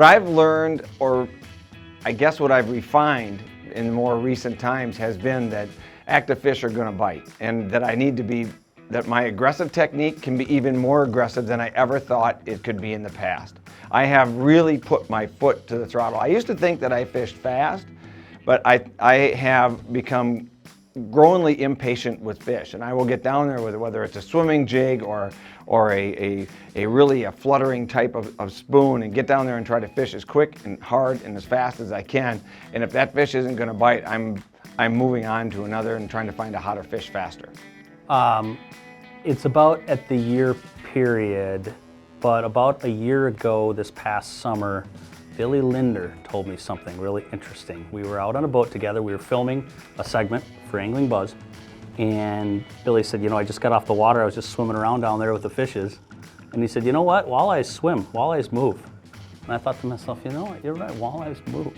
What I've learned, or I guess what I've refined in more recent times, has been that active fish are going to bite, and that I need to be, that my aggressive technique can be even more aggressive than I ever thought it could be in the past. I have really put my foot to the throttle. I used to think that I fished fast, but I have become growingly impatient with fish, and I will get down there with whether it's a swimming jig or a really fluttering type of spoon, and get down there and try to fish as quick and hard and as fast as I can. And if that fish isn't going to bite, I'm moving on to another and trying to find a hotter fish faster. It's about at the year period, but about a year ago this past summer, Billy Linder told me something really interesting. We were out on a boat together, we were filming a segment for AnglingBuzz, and Billy said, you know, I just got off the water, I was just swimming around down there with the fishes, and he said, you know what, walleyes swim, walleyes move. And I thought to myself, you know what, you're right, walleyes move.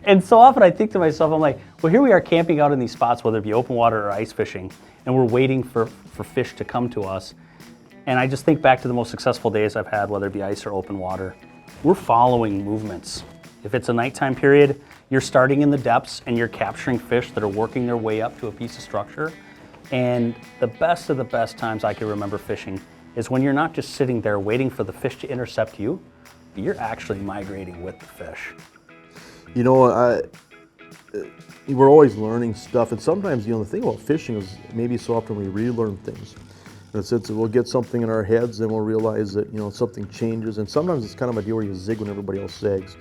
And so often I think to myself, I'm like, well, here we are camping out in these spots, whether it be open water or ice fishing, and we're waiting for fish to come to us. And I just think back to the most successful days I've had, whether it be ice or open water. We're following movements. If it's a nighttime period, you're starting in the depths and you're capturing fish that are working their way up to a piece of structure. And the best of the best times I can remember fishing is when you're not just sitting there waiting for the fish to intercept you, but you're actually migrating with the fish. You know, we're always learning stuff, and sometimes, you know, the thing about fishing is maybe so often we relearn things. In the sense that we'll get something in our heads, and we'll realize that, you know, something changes, and sometimes it's kind of a deal where you zig when everybody else zags.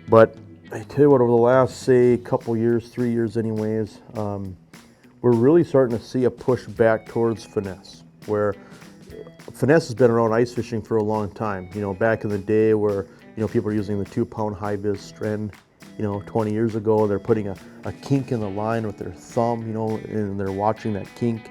But I tell you what, over the last, say, couple years, 3 years anyways, we're really starting to see a push back towards finesse, where finesse has been around ice fishing for a long time. You know, back in the day where, you know, people are using the 2-pound high-vis strand. You know, 20 years ago, they're putting a kink in the line with their thumb, you know, and they're watching that kink,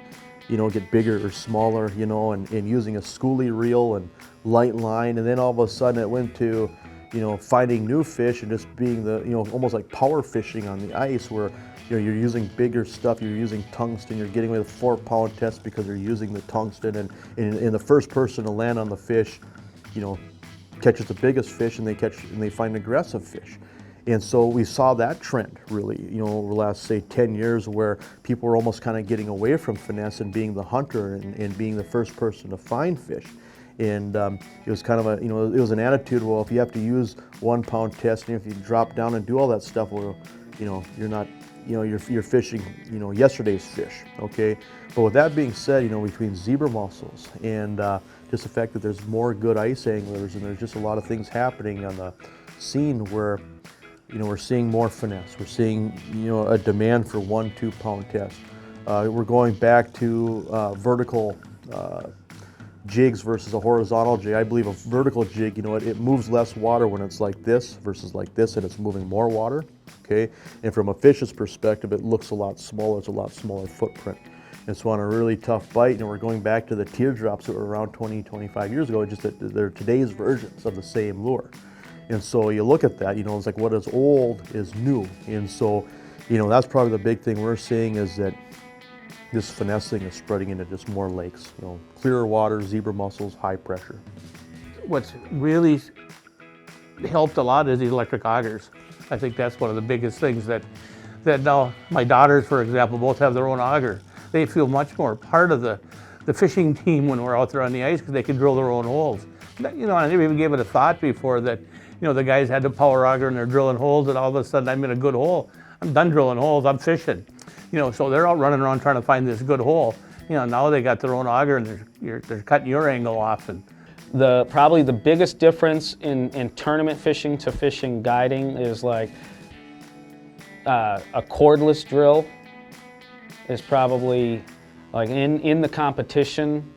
you know, get bigger or smaller, you know, and using a schoolie reel and light line. And then all of a sudden it went to, you know, finding new fish and just being the, you know, almost like power fishing on the ice, where, you know, you're using bigger stuff, you're using tungsten, you're getting away with 4-pound tests because you're using the tungsten, and the first person to land on the fish, you know, catches the biggest fish, and they find aggressive fish. And so we saw that trend really, you know, over the last, say, 10 years, where people were almost kind of getting away from finesse and being the hunter and being the first person to find fish. And it was kind of a, you know, it was an attitude, well, if you have to use 1-pound test, and if you drop down and do all that stuff, well, you know, you're not, you know, you're fishing, you know, yesterday's fish, okay? But with that being said, you know, between zebra mussels and just the fact that there's more good ice anglers, and there's just a lot of things happening on the scene where, you know, we're seeing more finesse. We're seeing, you know, a demand for 1-2-pound tests. We're going back to vertical jigs versus a horizontal jig. I believe a vertical jig, you know, it moves less water when it's like this versus like this, and it's moving more water, okay? And from a fish's perspective, it looks a lot smaller. It's a lot smaller footprint. And so on a really tough bite, and we're going back to the teardrops that were around 20, 25 years ago, just that they're today's versions of the same lure. And so you look at that, you know, it's like what is old is new. And so, you know, that's probably the big thing we're seeing, is that this finessing is spreading into just more lakes, you know, clearer water, zebra mussels, high pressure. What's really helped a lot is the electric augers. I think that's one of the biggest things that now my daughters, for example, both have their own auger. They feel much more part of the fishing team when we're out there on the ice, because they can drill their own holes. You know, I never even gave it a thought before that, you know, the guys had the power auger and they're drilling holes, and all of a sudden I'm in a good hole. I'm done drilling holes, I'm fishing. You know, so they're out running around trying to find this good hole. You know, now they got their own auger, and they're cutting your angle off. And probably the biggest difference in tournament fishing to fishing guiding is like a cordless drill is probably, like in the competition,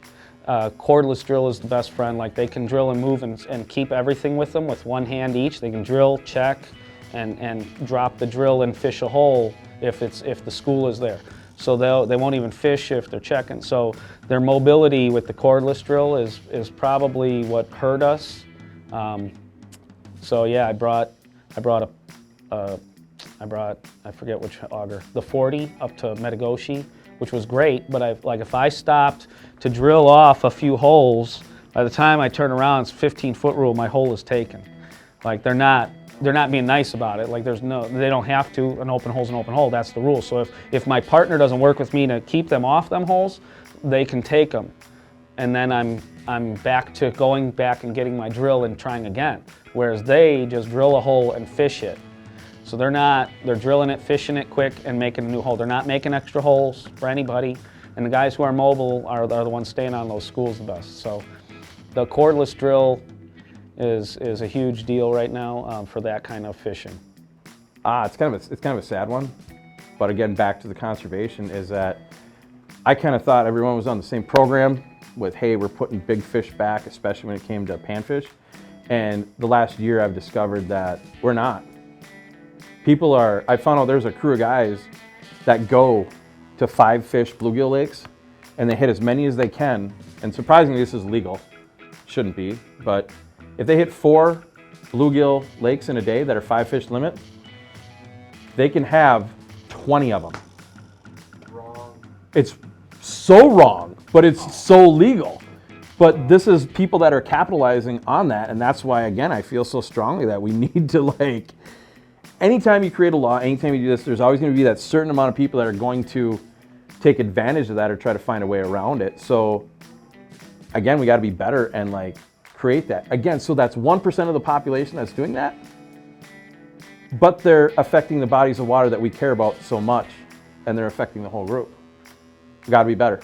cordless drill is the best friend. Like, they can drill and move and keep everything with them with one hand each. They can drill, check, and drop the drill and fish a hole if the school is there. So they won't even fish if they're checking. So their mobility with the cordless drill is probably what hurt us. So yeah, I brought I forget which auger, the 40 up to Metagoshi, which was great. But if I stopped to drill off a few holes, by the time I turn around, it's 15-foot rule, my hole is taken. Like they're not being nice about it. Like they don't have to. An open hole's an open hole. That's the rule. So if my partner doesn't work with me to keep them off them holes, they can take them, and then I'm back to going back and getting my drill and trying again. Whereas they just drill a hole and fish it. So they're drilling it, fishing it quick, and making a new hole. They're not making extra holes for anybody. And the guys who are mobile are the ones staying on those schools the best. So the cordless drill is a huge deal right now for that kind of fishing. It's kind of a sad one, but again, back to the conservation is that I kind of thought everyone was on the same program with, hey, we're putting big fish back, especially when it came to panfish. And the last year I've discovered that we're not. I found out there's a crew of guys that go to 5 fish bluegill lakes and they hit as many as they can. And surprisingly, this is legal. Shouldn't be, but if they hit 4 bluegill lakes in a day that are 5 fish limit, they can have 20 of them. Wrong. It's so wrong, but it's so legal. But this is people that are capitalizing on that, and that's why, again, I feel so strongly that we need to, anytime you create a law, anytime you do this, there's always going to be that certain amount of people that are going to take advantage of that or try to find a way around it. So, again, we got to be better and, create that. Again, so that's 1% of the population that's doing that, but they're affecting the bodies of water that we care about so much, and they're affecting the whole group. We got to be better.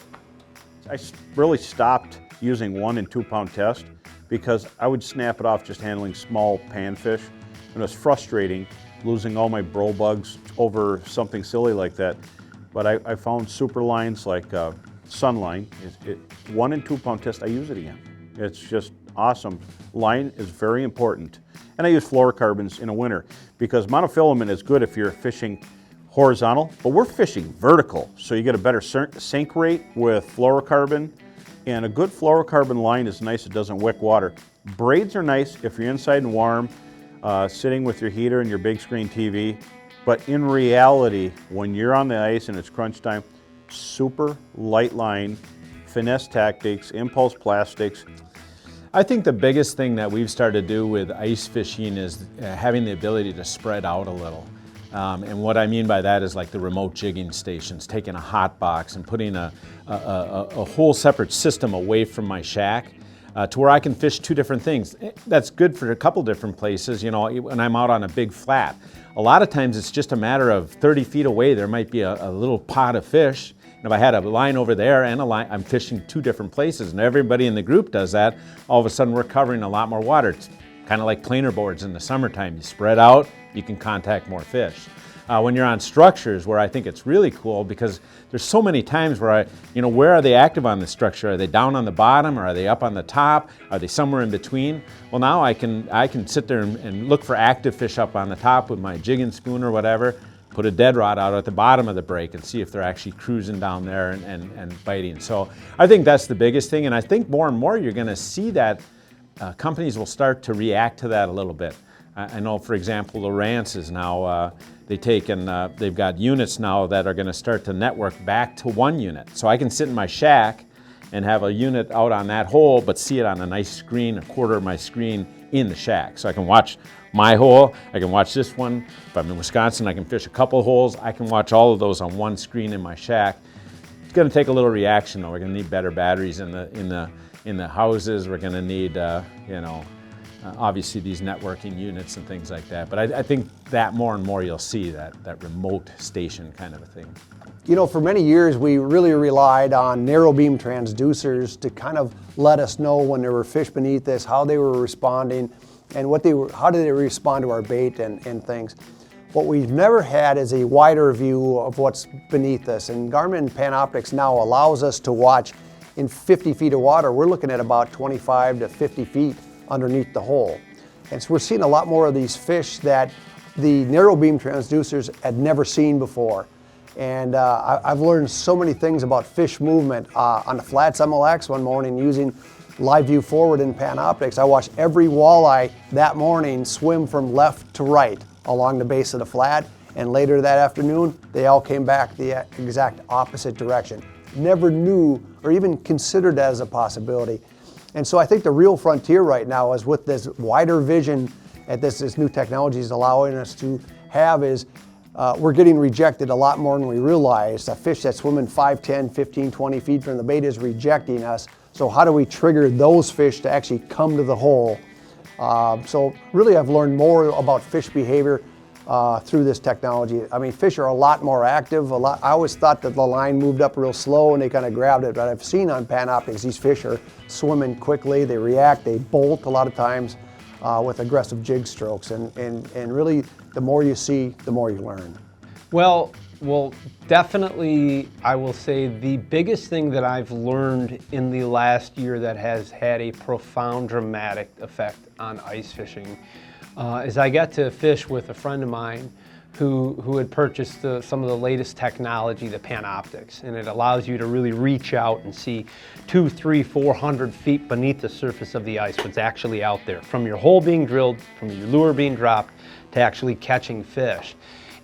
I really stopped using 1 and 2 pound test because I would snap it off just handling small panfish, and it was frustrating losing all my bro bugs over something silly like that. But I found super lines like Sunline. 1 and 2 pound test, I use it again. It's just awesome. Line is very important. And I use fluorocarbons in the winter because monofilament is good if you're fishing horizontal, but we're fishing vertical. So you get a better sink rate with fluorocarbon, and a good fluorocarbon line is nice, it doesn't wick water. Braids are nice if you're inside and warm, sitting with your heater and your big screen TV, but in reality, when you're on the ice and it's crunch time, super light line, finesse tactics, impulse plastics. I think the biggest thing that we've started to do with ice fishing is having the ability to spread out a little. And what I mean by that is like the remote jigging stations, taking a hot box and putting a whole separate system away from my shack to where I can fish 2 different things. That's good for a couple different places, when I'm out on a big flat. A lot of times it's just a matter of 30 feet away, there might be a little pot of fish. And if I had a line over there and a line, I'm fishing 2 different places, and everybody in the group does that, all of a sudden we're covering a lot more water. It's kind of like planer boards in the summertime. You spread out, you can contact more fish. When you're on structures, where I think it's really cool, because there's so many times where where are they active on the structure? Are they down on the bottom, or are they up on the top? Are they somewhere in between? Well, now I can sit there and look for active fish up on the top with my jigging spoon or whatever, put a dead rod out at the bottom of the break and see if they're actually cruising down there and biting. So I think that's the biggest thing, and I think more and more you're going to see that companies will start to react to that a little bit. I know, for example, Lowrance is now, they've got units now that are going to start to network back to 1 unit. So I can sit in my shack and have a unit out on that hole, but see it on a nice screen, a quarter of my screen in the shack. So I can watch my hole, I can watch this one. If I'm in Wisconsin, I can fish a couple holes. I can watch all of those on 1 screen in my shack. It's going to take a little reaction, though. We're going to need better batteries in the houses. We're going to need, obviously these networking units and things like that. But I think that more and more you'll see that remote station kind of a thing. For many years we really relied on narrow beam transducers to kind of let us know when there were fish beneath us, how they were responding, and how did they respond to our bait and things. What we've never had is a wider view of what's beneath us, and Garmin Panoptix now allows us to watch in 50 feet of water. We're looking at about 25 to 50 feet underneath the hole. And so we're seeing a lot more of these fish that the narrow beam transducers had never seen before. And I've learned so many things about fish movement. On the Flats MLX one morning using Live View Forward in Panoptix, I watched every walleye that morning swim from left to right along the base of the flat, and later that afternoon they all came back the exact opposite direction. Never knew or even considered as a possibility. And so I think the real frontier right now is with this wider vision at this new technology is allowing us to have is we're getting rejected a lot more than we realize. A fish that's swimming 5, 10, 15, 20 feet from the bait is rejecting us. So how do we trigger those fish to actually come to the hole? So really I've learned more about fish behavior through this technology. I mean, fish are a lot more active. I always thought that the line moved up real slow and they kind of grabbed it, but I've seen on Panoptix these fish are swimming quickly, they react, they bolt a lot of times with aggressive jig strokes. And really, the more you see, the more you learn. Well, definitely, I will say the biggest thing that I've learned in the last year that has had a profound, dramatic effect on ice fishing is I got to fish with a friend of mine who had purchased some of the latest technology, the Panoptix, and it allows you to really reach out and see 200, 300, 400 feet beneath the surface of the ice, what's actually out there, from your hole being drilled, from your lure being dropped, to actually catching fish.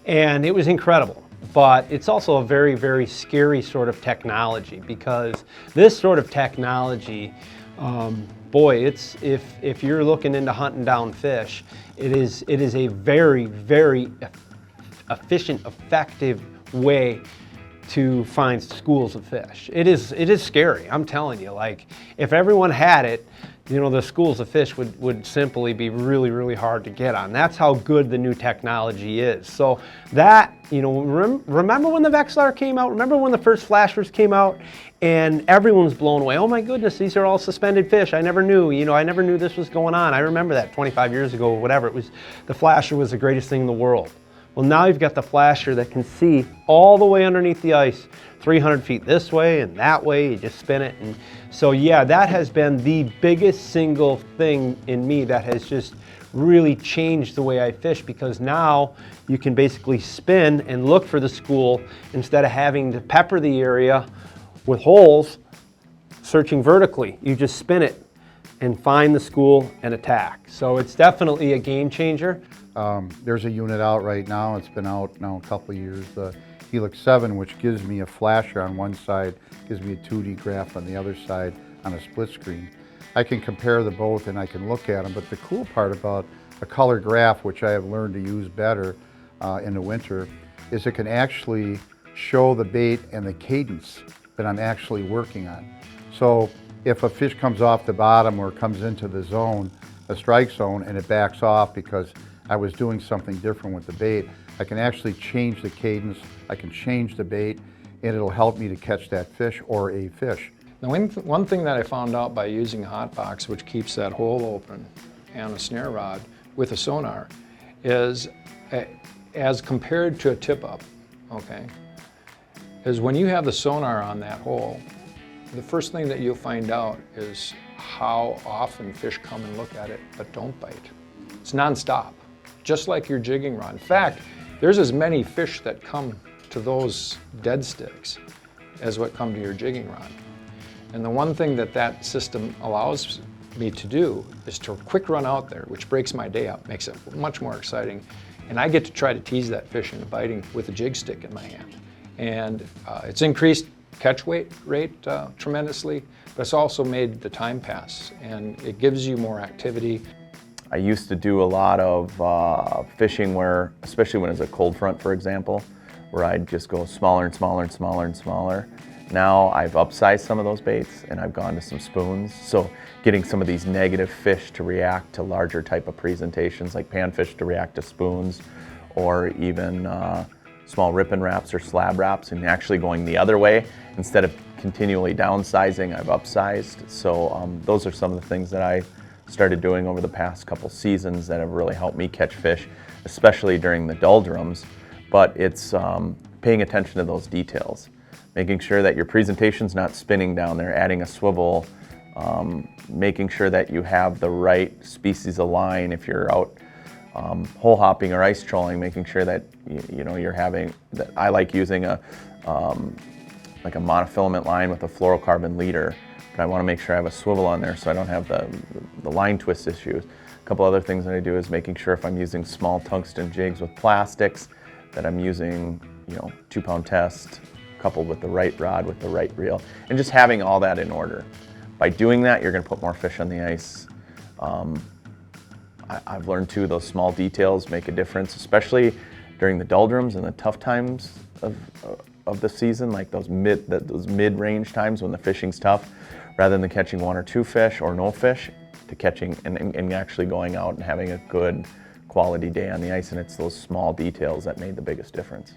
And it was incredible. But it's also a very, very scary sort of technology, because this sort of technology, boy, it's if you're looking into hunting down fish, it is a very, very efficient, effective way to find schools of fish. It is scary, I'm telling you. Like, if everyone had it, you know, the schools of fish would simply be really, really hard to get on. That's how good the new technology is. So that, you know, remember when the Vexilar came out? Remember when the first flashers came out? And everyone was blown away. Oh my goodness, these are all suspended fish. I never knew, you know, I never knew this was going on. I remember that 25 years ago or whatever. It was, the flasher was the greatest thing in the world. Well, now you've got the flasher that can see all the way underneath the ice, 300 feet this way and that way, you just spin it. And so yeah, that has been the biggest single thing in me that has just really changed the way I fish, because now you can basically spin and look for the school instead of having to pepper the area with holes searching vertically. You just spin it and find the school and attack. So it's definitely a game changer. There's a unit out right now, it's been out now a couple of years, the Helix 7, which gives me a flasher on one side, gives me a 2D graph on the other side on a split screen. I can compare the both and I can look at them, but the cool part about a color graph, which I have learned to use better in the winter, is it can actually show the bait and the cadence that I'm actually working on. So if a fish comes off the bottom or comes into the zone, a strike zone, and it backs off because I was doing something different with the bait, I can actually change the cadence, I can change the bait, and it'll help me to catch that fish or a fish. Now, one thing that I found out by using a hot box, which keeps that hole open, and a snare rod with a sonar, is as compared to a tip-up, okay, is when you have the sonar on that hole, the first thing that you'll find out is how often fish come and look at it but don't bite. It's non-stop, just like your jigging rod. In fact, there's as many fish that come to those dead sticks as what come to your jigging rod. And the one thing that that system allows me to do is to quick run out there, which breaks my day up, makes it much more exciting. And I get to try to tease that fish into biting with a jig stick in my hand. And it's increased catch rate tremendously, but it's also made the time pass, and it gives you more activity. I used to do a lot of fishing where, especially when it was a cold front, for example, where I'd just go smaller and smaller and smaller and smaller. Now I've upsized some of those baits and I've gone to some spoons. So getting some of these negative fish to react to larger type of presentations, like panfish to react to spoons, or even small ripping wraps or slab wraps, and actually going the other way. Instead of continually downsizing, I've upsized. So those are some of the things that I started doing over the past couple seasons that have really helped me catch fish, especially during the doldrums. But it's paying attention to those details, making sure that your presentation's not spinning down there, adding a swivel, making sure that you have the right species of line if you're out hole hopping or ice trolling, making sure that you know you're having that. I like using a like a monofilament line with a fluorocarbon leader, but I want to make sure I have a swivel on there so I don't have the line twist issues. A couple other things that I do is making sure if I'm using small tungsten jigs with plastics that I'm using, you know, 2-pound test coupled with the right rod with the right reel, and just having all that in order. By doing that, you're going to put more fish on the ice. I've learned too, those small details make a difference, especially during the doldrums and the tough times of the season, like those mid-range times when the fishing's tough. Rather than catching 1 or 2 fish or no fish, to catching and actually going out and having a good quality day on the ice, and it's those small details that made the biggest difference.